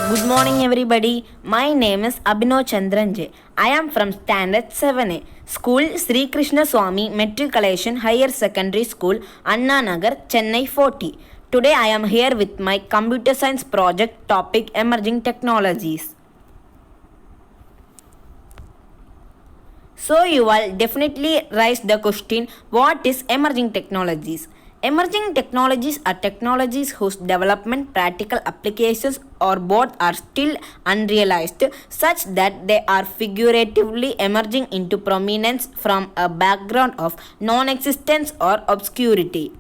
Good morning, everybody. My name is Abhinav Chandranjay. I am from Standard 7A, School Sri Krishna Swami Matriculation Higher Secondary School, Anna Nagar, Chennai 40. Today I am here with my computer science project topic emerging technologies. So you will definitely raise the question, what is emerging technologies? Emerging technologies are technologies whose development, practical applications, or both are still unrealized, such that they are figuratively emerging into prominence from a background of non-existence or obscurity.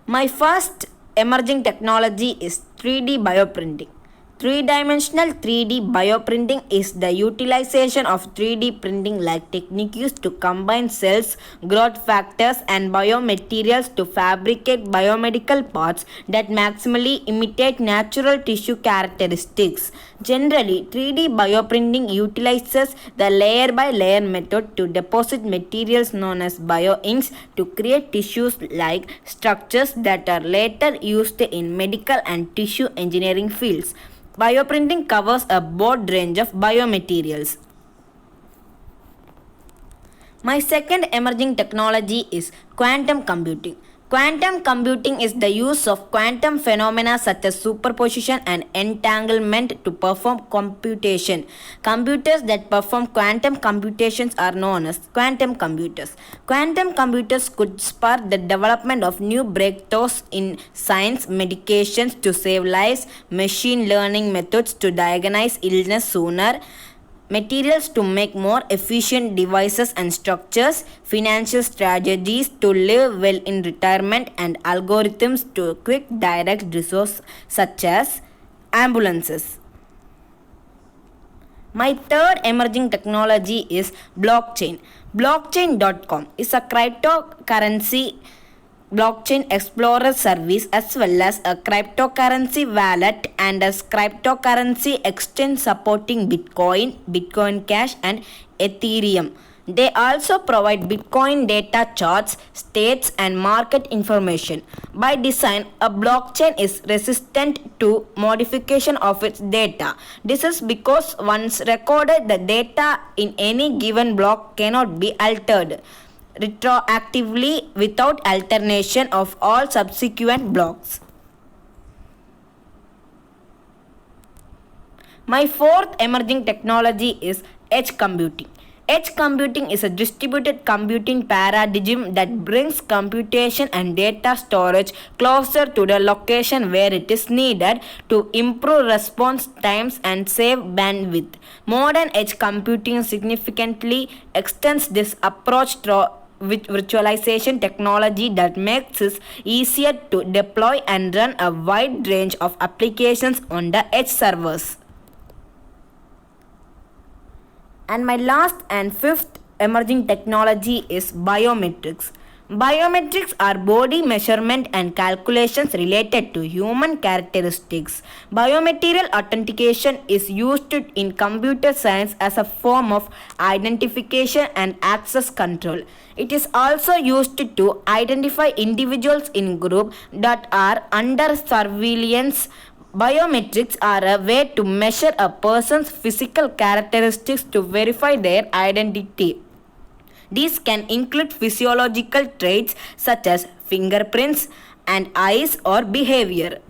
My first emerging technology is 3D bioprinting. Three-dimensional 3D bioprinting is the utilization of 3D printing like technique used to combine cells, growth factors, and biomaterials to fabricate biomedical parts that maximally imitate natural tissue characteristics. Generally, 3D bioprinting utilizes the layer-by-layer method to deposit materials known as bioinks to create tissues-like structures that are later used in medical and tissue engineering fields. Bioprinting covers a broad range of biomaterials. My second emerging technology is quantum computing. Quantum computing is the use of quantum phenomena such as superposition and entanglement to perform computation. Computers that perform quantum computations are known as quantum computers. Quantum computers could spur the development of new breakthroughs in science, medications to save lives, machine learning methods to diagnose illness sooner, materials to make more efficient devices and structures, financial strategies to live well in retirement, and algorithms to quick direct resource such as ambulances. My third emerging technology is blockchain. Blockchain.com is a cryptocurrency blockchain explorer service as well as a cryptocurrency wallet and a cryptocurrency exchange supporting Bitcoin, Bitcoin Cash, and Ethereum. They also provide Bitcoin data charts, states, and market information. By design, a blockchain is resistant to modification of its data. This is because once recorded, the data in any given block cannot be altered retroactively without alternation of all subsequent blocks. My fourth emerging technology is edge computing. Edge computing is a distributed computing paradigm that brings computation and data storage closer to the location where it is needed to improve response times and save bandwidth. Modern edge computing significantly extends this approach with virtualization technology that makes it easier to deploy and run a wide range of applications on the edge servers. And my last and fifth emerging technology is biometrics. Biometrics are body measurement and calculations related to human characteristics. Biomaterial authentication is used in computer science as a form of identification and access control. It is also used to identify individuals in groups that are under surveillance. Biometrics are a way to measure a person's physical characteristics to verify their identity. These can include physiological traits such as fingerprints and eyes or behavior.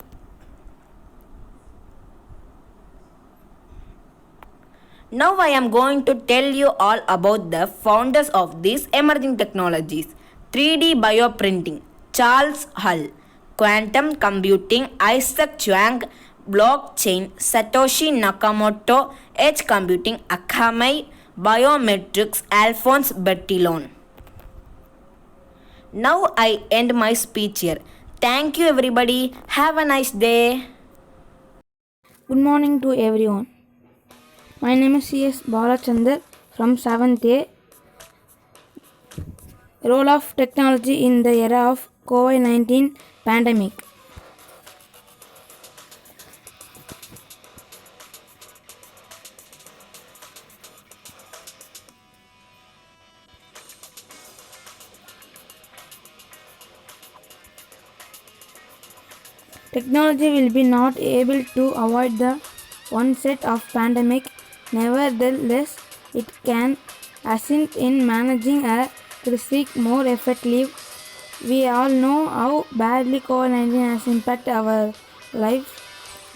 Now I am going to tell you all about the founders of these emerging technologies. 3D bioprinting, Charles Hull; quantum computing, Isaac Chuang; blockchain, Satoshi Nakamoto; edge computing, Akamai; biometrics, Alphonse Bertillon. Now I end my speech here. Thank you everybody. Have a nice day. Good morning to everyone. My name is C.S. Balachandar from 7th A. Role of technology in the era of COVID-19 pandemic. Technology will be not able to avoid the onset of pandemic. Nevertheless, it can assist in managing a crisis more effectively. We all know how badly COVID-19 has impacted our lives,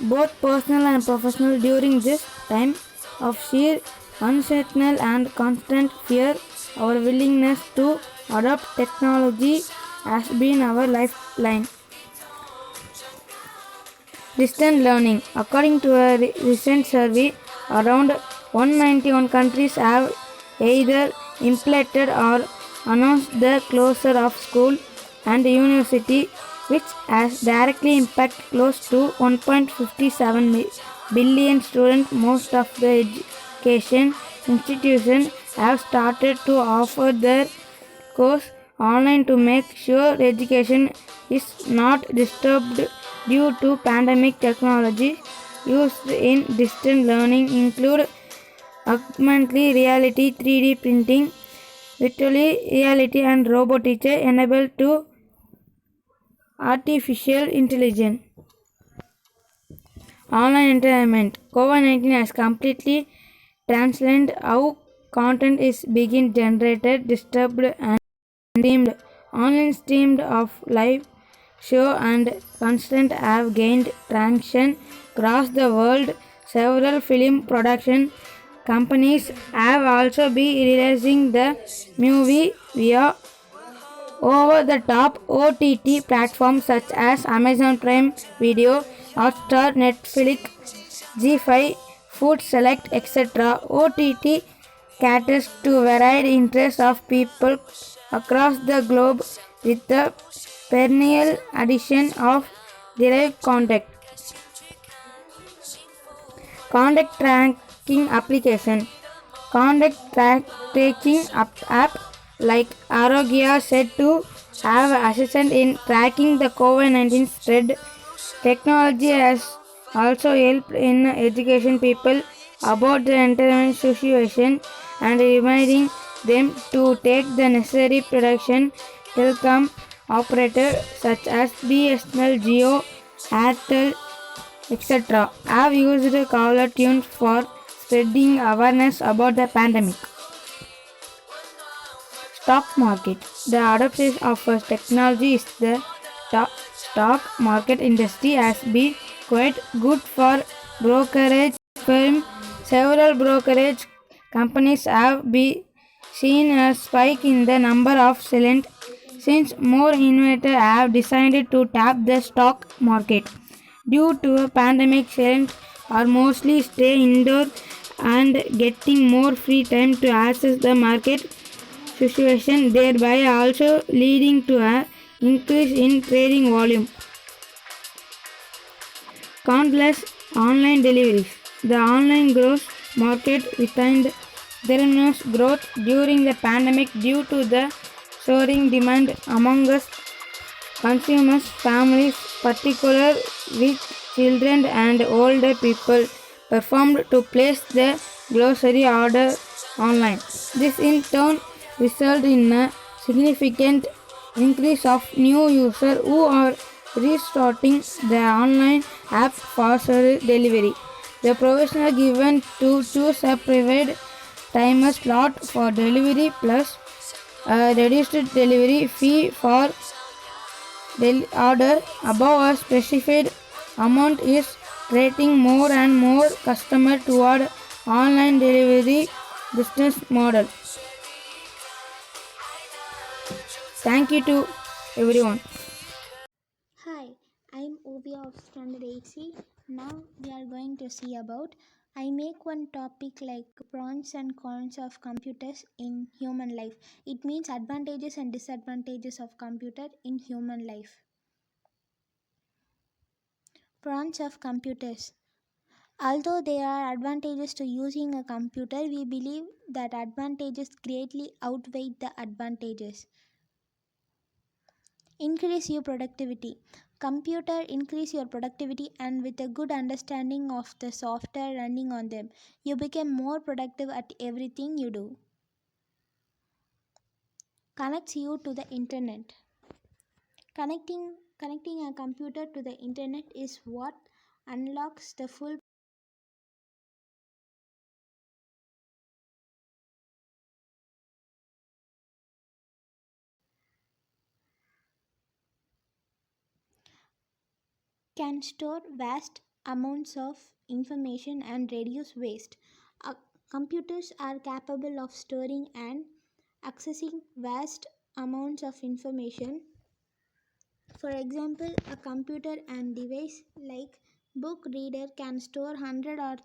both personal and professional, during this time of sheer uncertainty and constant fear. Our willingness to adopt technology has been our lifeline. Distant learning. According to a recent survey, around 191 countries have either implemented or announced the closure of school and university, which has directly impacted close to 1.57 billion students. Most of the education institutions have started to offer their course online to make sure education is not disturbed due to pandemic. Technology used in distant learning include augmented reality, 3D printing, virtual reality and robotics enabled to artificial intelligence. Online entertainment. COVID-19 has completely transcended how content is being generated, distributed and streamed. Online streamed of live show and content have gained traction across the world. Several film production companies have also been releasing the movie via over the top OTT platforms such as Amazon Prime Video, Hotstar, Netflix, G5, Food Select, etc. OTT caters to varied interests of people across the globe with the perennial addition of derived content. Contact tracking application. Tracking app like Arogya said to have assistance in tracking the COVID-19 spread. Technology has also helped in educating people about the entertainment situation and reminding them to take the necessary protection. Telecom operators such as BSNL, Geo, Airtel, etc. have used caller tunes for spreading awareness about the pandemic. Stock market. The adoption of technology is the stock market industry has been quite good for brokerage firm. Several brokerage companies have been seen a spike in the number of select since more investors have decided to tap the stock market. Due to a pandemic, parents are mostly stay indoors and getting more free time to access the market situation, thereby also leading to an increase in trading volume. Countless online deliveries. The online gross market retained enormous growth during the pandemic due to the soaring demand among us consumers, families, particularly with children and older people, performed to place the grocery order online. This in turn resulted in a significant increase of new users who are restarting the online app for delivery. The provision given to choose a private timer slot for delivery plus a reduced delivery fee for order above a specified amount is attracting more and more customers toward online delivery business model. Thank you to everyone. Hi, I'm Ovia of Standard 8C. Now we are going to see about I make one topic like pros and cons of computers in human life. It means advantages and disadvantages of computer in human life. Pros of computers. Although there are advantages to using a computer, we believe that advantages greatly outweigh the advantages. Increase your productivity. Computer increase your productivity, and with a good understanding of the software running on them, you become more productive at everything you do. Connects you to the internet. Connecting a computer to the internet is what unlocks the full can store vast amounts of information and reduce waste. Uh, Computers are capable of storing and accessing vast amounts of information. For example, a computer and device like book reader can store 100 or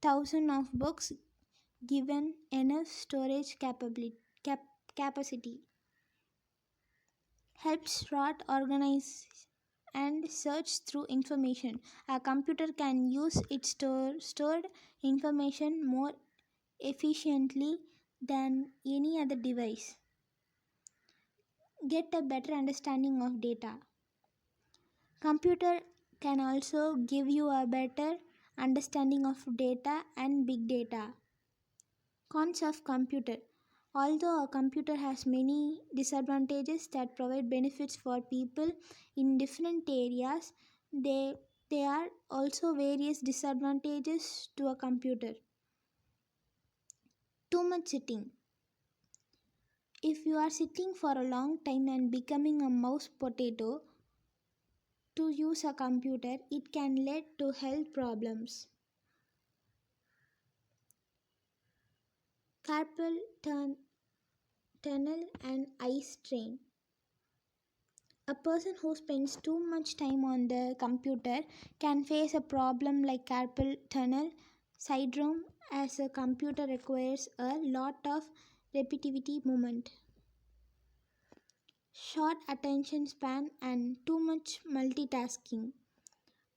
1000 of books given enough storage capacity. Helps sort, organize, and search through information. A computer can use its stored information more efficiently than any other device. Get a better understanding of data. Computer can also give you a better understanding of data and big data. Cons of computer. Although a computer has many disadvantages that provide benefits for people in different areas, they, there are also various disadvantages to a computer. Too much sitting. If you are sitting for a long time and becoming a mouse potato to use a computer, it can lead to health problems. Carpal tunnel and eye strain. A person who spends too much time on the computer can face a problem like carpal tunnel syndrome, as a computer requires a lot of repetitive movement. Short attention span and too much multitasking.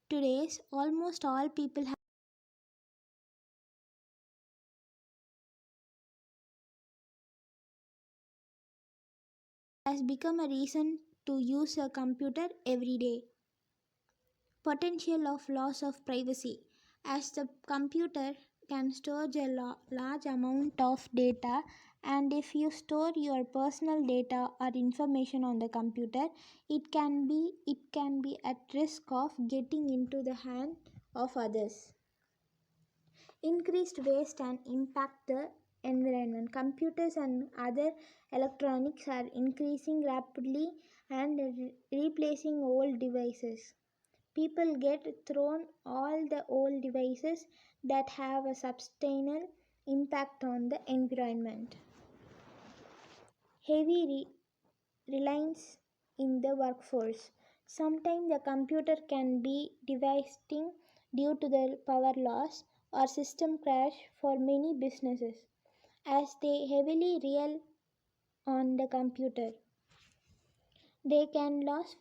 Today's almost all people has become a reason to use a computer every day. Potential of loss of privacy, as the computer can store a large amount of data, and if you store your personal data or information on the computer, it can be at risk of getting into the hand of others. Increased waste and impact the environment. Computers and other electronics are increasing rapidly and replacing old devices. People get thrown all the old devices that have a substantial impact on the environment. Heavy reliance in the workforce. Sometimes the computer can be devastating due to the power loss or system crash for many businesses, as they heavily rely on the computer. They can lose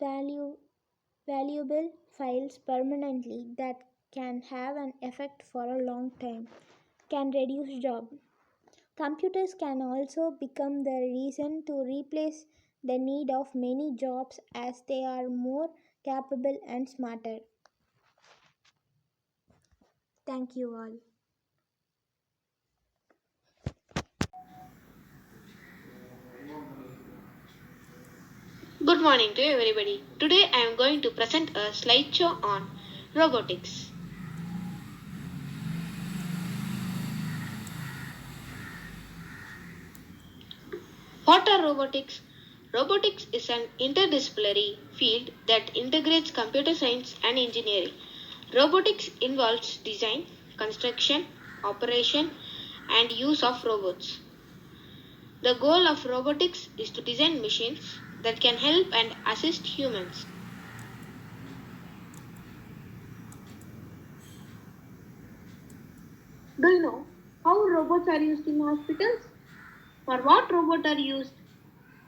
valuable files permanently that can have an effect for a long time, can reduce job. Computers can also become the reason to replace the need of many jobs, as they are more capable and smarter. Thank you all. Good morning to everybody. Today I am going to present a slideshow on robotics. What are robotics? Robotics is an interdisciplinary field that integrates computer science and engineering. Robotics involves design, construction, operation, and use of robots. The goal of robotics is to design machines that can help and assist humans. Do you know how robots are used in hospitals? For what robots are used?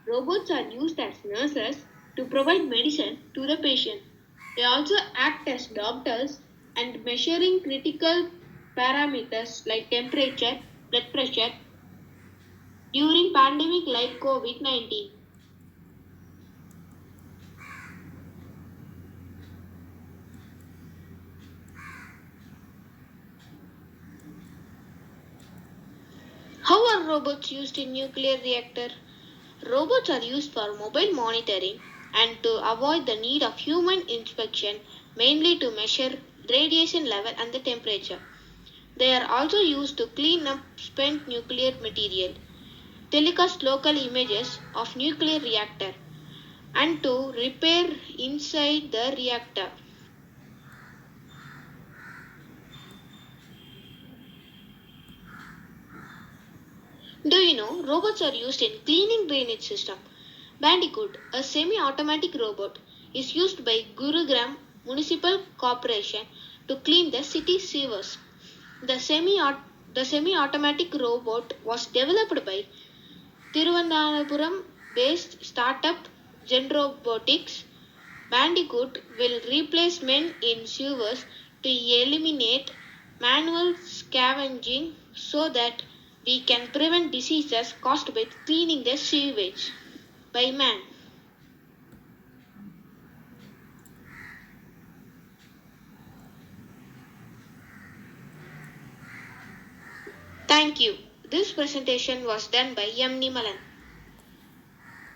Robots are used as nurses to provide medicine to the patient. They also act as doctors and measuring critical parameters like temperature, blood pressure during pandemic like COVID-19. How are robots used in nuclear reactor? Robots are used for mobile monitoring and to avoid the need of human inspection, mainly to measure radiation level and the temperature. They are also used to clean up spent nuclear material, telecast local images of nuclear reactor, and to repair inside the reactor. Do you know robots are used in cleaning drainage system? Bandicoot, a semi-automatic robot, is used by Gurugram Municipal Corporation to clean the city sewers. The semi-automatic robot was developed by Thiruvananthapuram-based startup GenRobotics. Bandicoot will replace men in sewers to eliminate manual scavenging so that we can prevent diseases caused by cleaning the sewage by man. Thank you. This presentation was done by M. Nimalan.